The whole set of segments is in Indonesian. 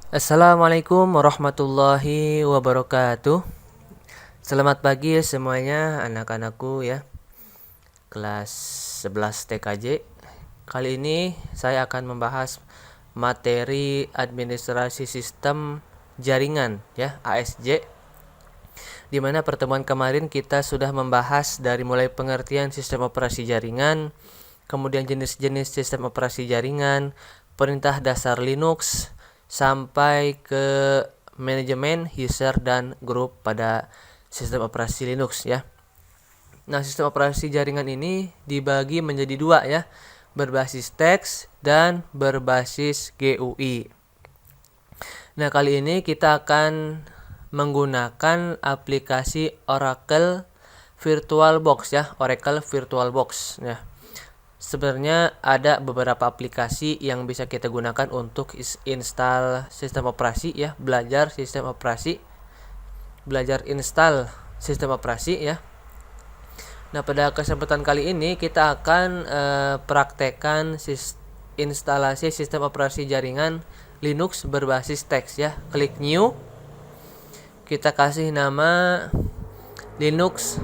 Assalamualaikum warahmatullahi wabarakatuh. Selamat pagi ya semuanya anak-anakku ya, kelas 11 TKJ. Kali ini saya akan membahas materi administrasi sistem jaringan ya, ASJ. Di mana pertemuan kemarin kita sudah membahas dari mulai pengertian sistem operasi jaringan, kemudian jenis-jenis sistem operasi jaringan, perintah dasar Linux, sampai ke manajemen, user, dan grup pada sistem operasi Linux ya. Nah, sistem operasi jaringan ini dibagi menjadi dua ya, berbasis teks dan berbasis GUI. Nah, kali ini kita akan menggunakan aplikasi Oracle VirtualBox ya, Oracle VirtualBox ya. Sebenarnya ada beberapa aplikasi yang bisa kita gunakan untuk install sistem operasi ya, belajar install sistem operasi ya. Nah, pada kesempatan kali ini kita akan praktekkan instalasi sistem operasi jaringan Linux berbasis teks ya. Klik new. Kita kasih nama Linux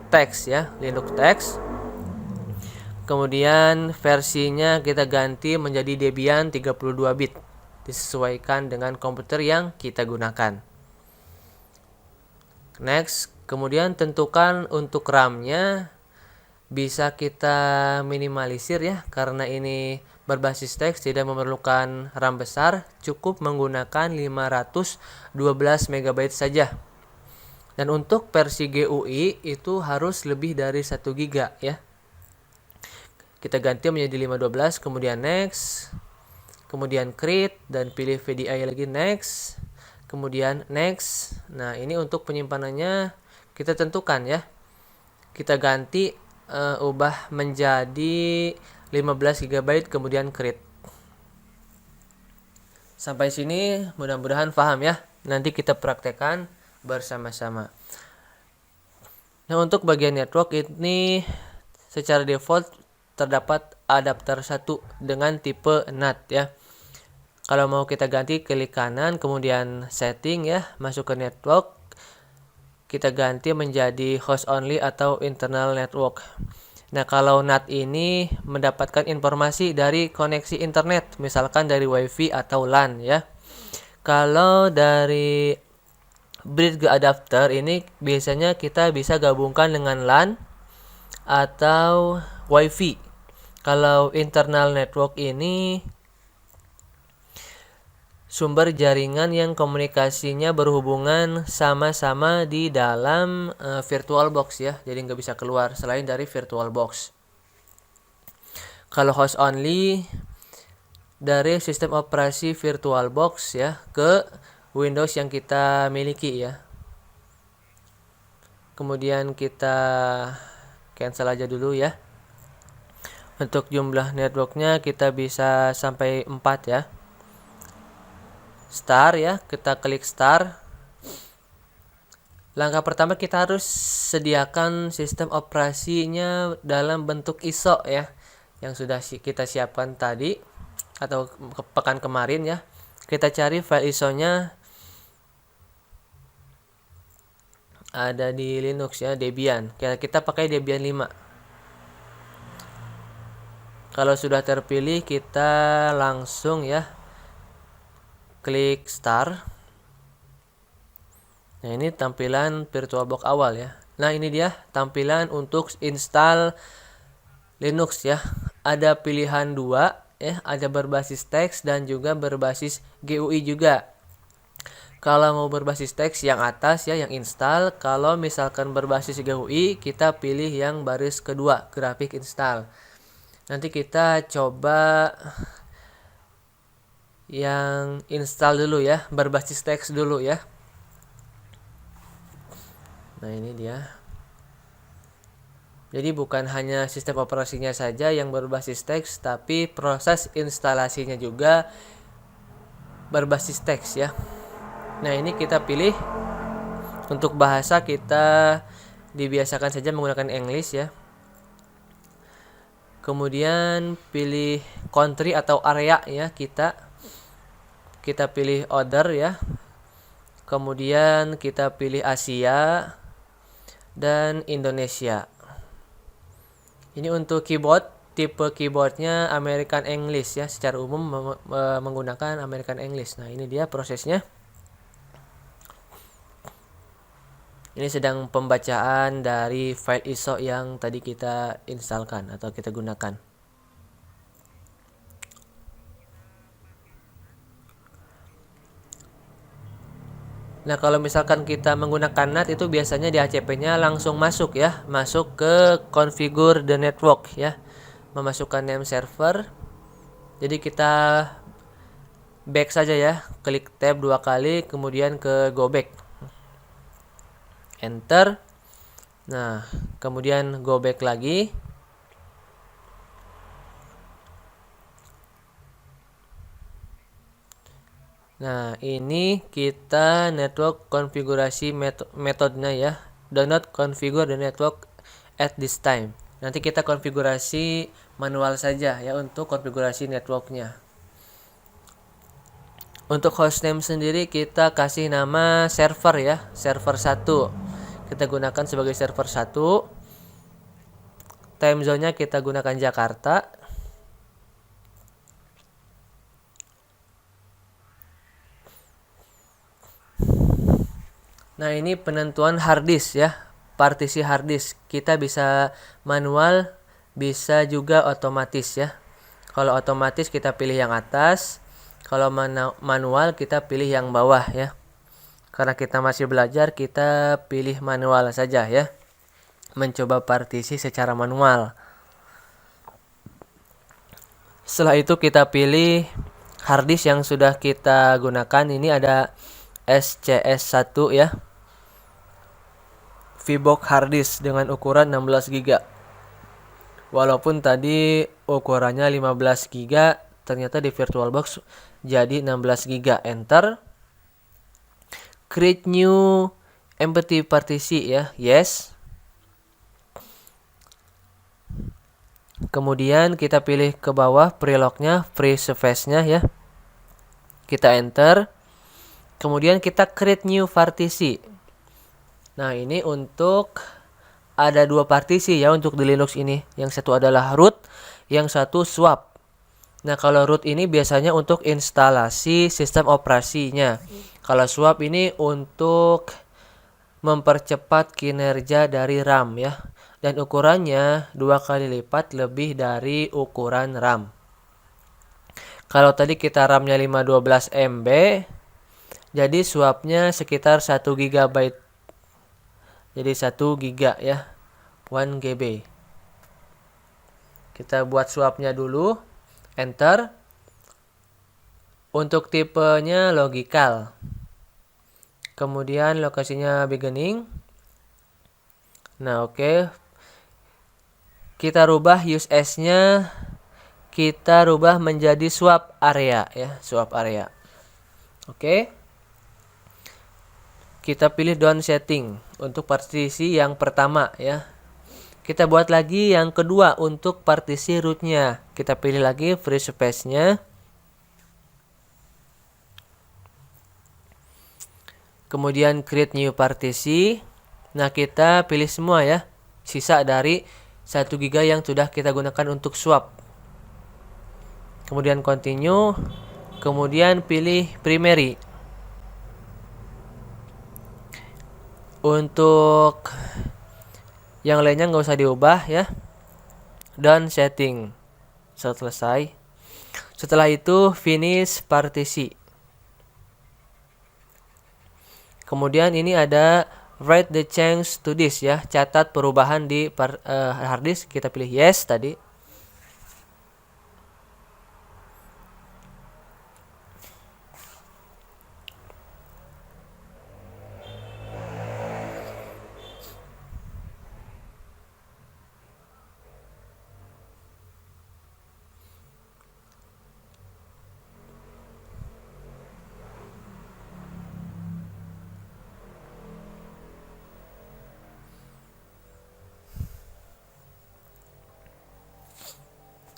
Text ya, Linux Text. Kemudian versinya kita ganti menjadi Debian 32 bit, disesuaikan dengan komputer yang kita gunakan. Next, kemudian tentukan untuk RAM-nya bisa kita minimalisir ya, karena ini berbasis teks tidak memerlukan RAM besar, cukup menggunakan 512 MB saja. Dan untuk versi GUI itu harus lebih dari 1 GB ya. Kita ganti menjadi 512, kemudian next, kemudian create dan pilih VDI lagi next, kemudian next. Nah, ini untuk penyimpanannya kita tentukan ya. Kita ganti ubah menjadi 15 GB kemudian create. Sampai sini mudah-mudahan paham ya. Nanti kita praktekkan bersama-sama. Nah, untuk bagian network ini secara default terdapat adapter 1 dengan tipe NAT ya. Kalau mau kita ganti, klik kanan, kemudian setting ya, masuk ke network. Kita ganti menjadi host only atau internal network. Nah, kalau NAT ini mendapatkan informasi dari koneksi internet, misalkan dari WiFi atau LAN ya. Kalau dari bridge adapter ini biasanya kita bisa gabungkan dengan LAN atau WiFi. Kalau internal network ini sumber jaringan yang komunikasinya berhubungan sama-sama di dalam VirtualBox ya. Jadi nggak bisa keluar selain dari VirtualBox. Kalau host only dari sistem operasi VirtualBox ya ke Windows yang kita miliki ya. Kemudian kita cancel aja dulu ya. Untuk jumlah networknya kita bisa sampai 4 ya. Start ya, kita klik start. Langkah pertama kita harus sediakan sistem operasinya dalam bentuk ISO ya, yang sudah kita siapkan tadi atau pekan kemarin ya. Kita cari file ISO-nya ada di Linux ya, Debian. Kita pakai Debian 5. Kalau sudah terpilih, kita langsung ya klik start. Nah, ini tampilan VirtualBox awal ya. Nah, ini dia tampilan untuk install Linux ya. Ada pilihan 2 ya, ada berbasis teks dan juga berbasis GUI juga. Kalau mau berbasis teks yang atas ya, yang install. Kalau misalkan berbasis GUI, kita pilih yang baris kedua, grafik install. Nanti kita coba yang install dulu ya, berbasis teks dulu ya. Nah, ini dia. Jadi bukan hanya sistem operasinya saja yang berbasis teks, tapi proses instalasinya juga berbasis teks ya. Nah, ini kita pilih untuk bahasa, kita dibiasakan saja menggunakan English ya. Kemudian pilih country atau area ya kita. kita pilih other ya. Kemudian kita pilih Asia dan Indonesia. Ini untuk keyboard, tipe keyboardnya American English ya, secara umum menggunakan American English. Nah, ini dia prosesnya. Ini sedang pembacaan dari file ISO yang tadi kita instalkan atau kita gunakan. Nah, kalau misalkan kita menggunakan NAT itu biasanya di HCP-nya langsung masuk ya, masuk ke configure the network ya, memasukkan name server. Jadi kita back saja ya, klik tab 2 kali, kemudian ke go back. Enter. Nah, kemudian go back lagi. Nah, ini kita network konfigurasi metodenya ya. Do not configure the network at this time. Nanti kita konfigurasi manual saja ya untuk konfigurasi networknya. Untuk hostname sendiri kita kasih nama server ya, server 1. Kita gunakan sebagai server 1. Time zone-nya kita gunakan Jakarta. Nah, ini penentuan hard disk ya, partisi hard disk. Kita bisa manual, bisa juga otomatis ya. Kalau otomatis kita pilih yang atas, kalau manual kita pilih yang bawah ya. Karena kita masih belajar, kita pilih manual saja ya. Mencoba partisi secara manual. Setelah itu kita pilih hard disk yang sudah kita gunakan. Ini ada SCS1 ya, VBox hard disk dengan ukuran 16 GB. Walaupun tadi ukurannya 15 GB, ternyata di VirtualBox jadi 16 GB. Enter. Create new empty partisi ya, yes. Kemudian kita pilih ke bawah prelognya, free space-nya ya. Kita enter. Kemudian kita create new partisi. Nah, ini untuk ada 2 partisi ya untuk di Linux ini. Yang satu adalah root, yang satu swap. Nah, kalau root ini biasanya untuk instalasi sistem operasinya. Kalau swap ini untuk mempercepat kinerja dari RAM ya. Dan ukurannya 2 kali lipat lebih dari ukuran RAM. Kalau tadi kita RAM-nya 512 MB, jadi swapnya sekitar 1 GB. Jadi 1 GB ya, 1 GB. Kita buat swapnya dulu, enter. Untuk tipenya logical. Kemudian lokasinya beginning. Nah, oke. Kita rubah use as-nya, kita rubah menjadi swap area ya, swap area. Oke. Kita pilih down setting untuk partisi yang pertama ya. Kita buat lagi yang kedua untuk partisi rootnya. Kita pilih lagi free space-nya. Kemudian create new partisi. Nah, kita pilih semua ya, sisa dari 1 GB yang sudah kita gunakan untuk swap. Kemudian continue. Kemudian pilih primary. Untuk yang lainnya nggak usah diubah ya. Done setting. Selesai. Setelah itu finish partisi. Kemudian ini ada write the change to disk ya, catat perubahan di hard disk. Kita pilih yes tadi.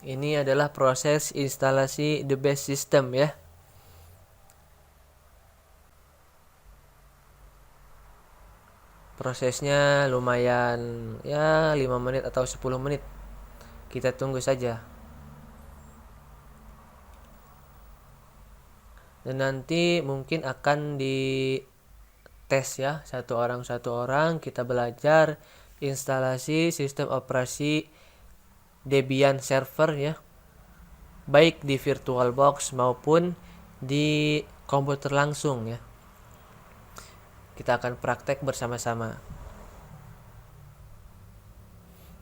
Ini adalah proses instalasi the base system ya. Prosesnya lumayan ya 5 menit atau 10 menit. Kita tunggu saja. Dan nanti mungkin akan di tes ya, satu orang kita belajar instalasi sistem operasi Debian server ya, baik di VirtualBox maupun di komputer langsung ya. Kita akan praktek bersama-sama.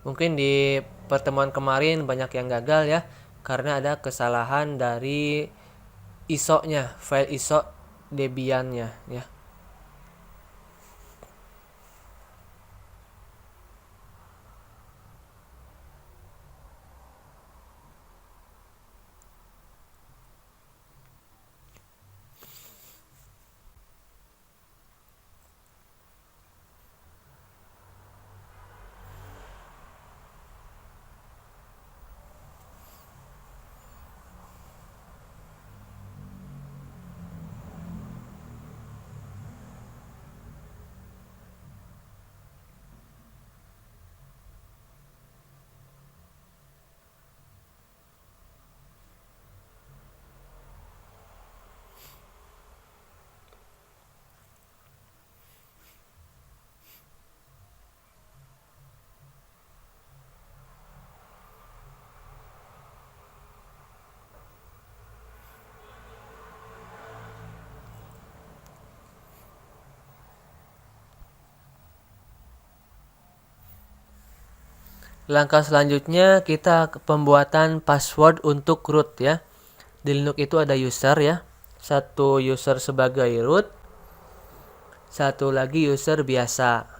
Mungkin di pertemuan kemarin banyak yang gagal ya, karena ada kesalahan dari ISO-nya, file ISO Debian-nya ya. Langkah selanjutnya kita pembuatan password untuk root ya. Di Linux itu ada user ya. Satu user sebagai root, satu lagi user biasa.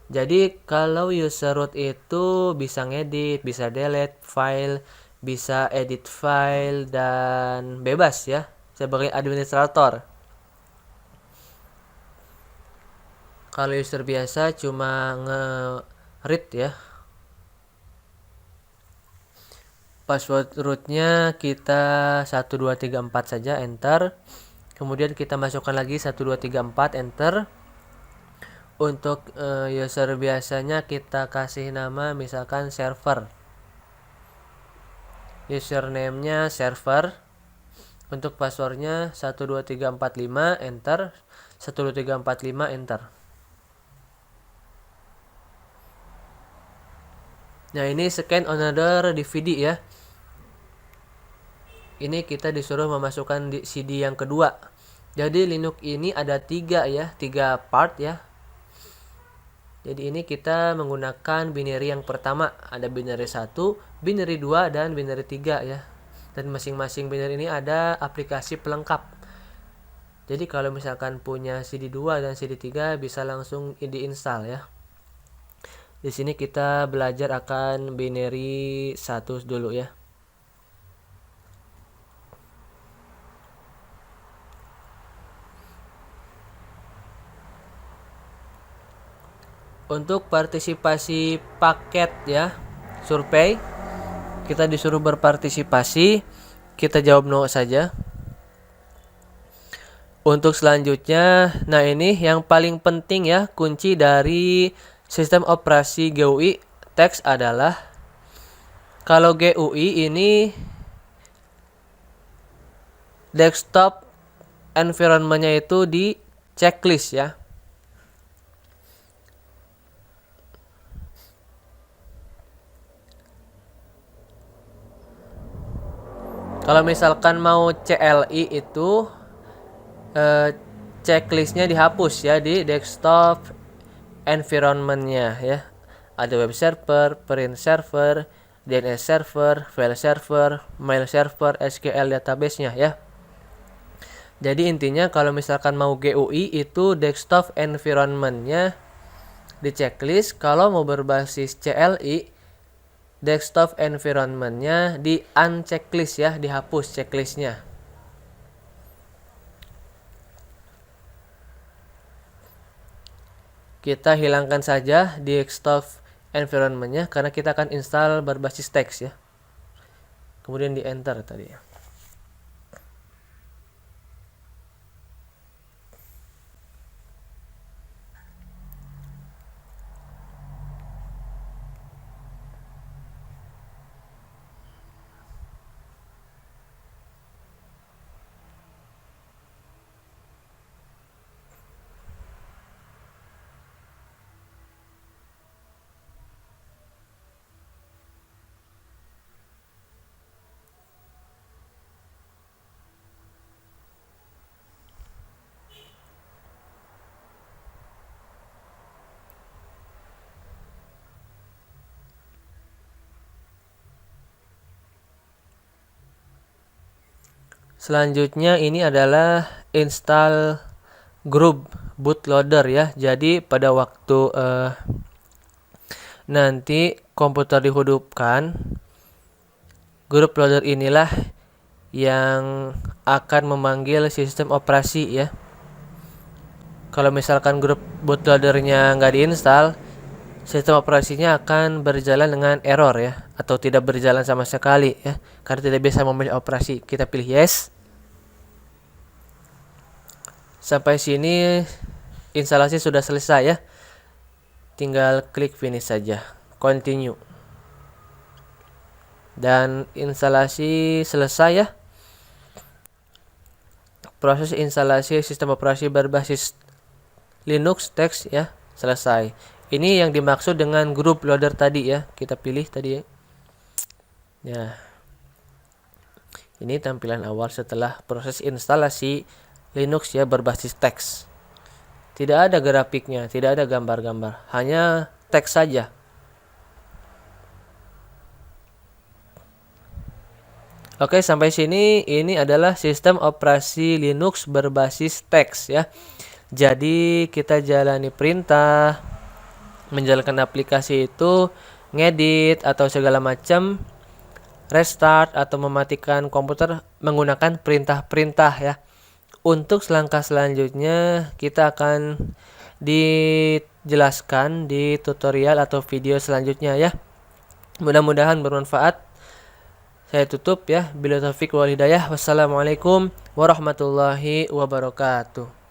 Jadi kalau user root itu bisa ngedit, bisa delete file, bisa edit file dan bebas ya sebagai administrator. Kalau user biasa cuma nge-read ya. Password rootnya kita 1234 saja, enter. Kemudian kita masukkan lagi 1234, enter. Untuk user biasanya kita kasih nama misalkan server. Username-nya server. Untuk passwordnya 12345, enter. 12345, enter. Nah ini scan another DVD ya. Ini kita disuruh memasukkan CD yang kedua. Jadi Linux ini ada 3 ya, 3 part ya. Jadi ini kita menggunakan binary yang pertama. Ada binary 1, binary 2, dan binary 3 ya. Dan masing-masing binary ini ada aplikasi pelengkap. Jadi kalau misalkan punya CD 2 dan CD 3 bisa langsung diinstal ya. Di sini kita belajar akan binary 1 dulu ya. Untuk partisipasi paket ya, survei, kita disuruh berpartisipasi, kita jawab no saja. Untuk selanjutnya, nah ini yang paling penting ya, kunci dari sistem operasi GUI teks adalah, kalau GUI ini desktop environment-nya itu di checklist ya. Kalau misalkan mau CLI itu checklistnya dihapus ya di desktop environment-nya ya. Ada web server, print server, DNS server, file server, mail server, SQL database-nya ya. Jadi intinya kalau misalkan mau GUI itu desktop environment-nya di checklist. Kalau mau berbasis CLI, desktop environment-nya di unchecklist ya, dihapus checklist-nya. Kita hilangkan saja desktop environment-nya karena kita akan install berbasis teks ya. Kemudian di enter tadi ya. Selanjutnya ini adalah install grup bootloader ya. Jadi pada waktu nanti komputer dihidupkan, grup loader inilah yang akan memanggil sistem operasi ya. Kalau misalkan grup bootloadernya nggak diinstal, sistem operasinya akan berjalan dengan error ya, atau tidak berjalan sama sekali ya, karena tidak bisa memilih operasi. Kita pilih yes. Sampai sini instalasi sudah selesai ya. Tinggal klik finish saja, continue. Dan instalasi selesai ya. Proses instalasi sistem operasi berbasis Linux teks ya selesai. Ini yang dimaksud dengan grup loader tadi ya. Kita pilih tadi ya. Ya. Ini tampilan awal setelah proses instalasi Linux ya berbasis teks. Tidak ada grafiknya, tidak ada gambar-gambar, hanya teks saja. Oke, sampai sini ini adalah sistem operasi Linux berbasis teks ya. Jadi kita jalani perintah, menjalankan aplikasi itu, ngedit atau segala macam, restart atau mematikan komputer menggunakan perintah-perintah ya. Untuk langkah selanjutnya kita akan dijelaskan di tutorial atau video selanjutnya ya. Mudah-mudahan bermanfaat. Saya tutup ya. Billahi taufiq wal hidayah. Wassalamualaikum warahmatullahi wabarakatuh.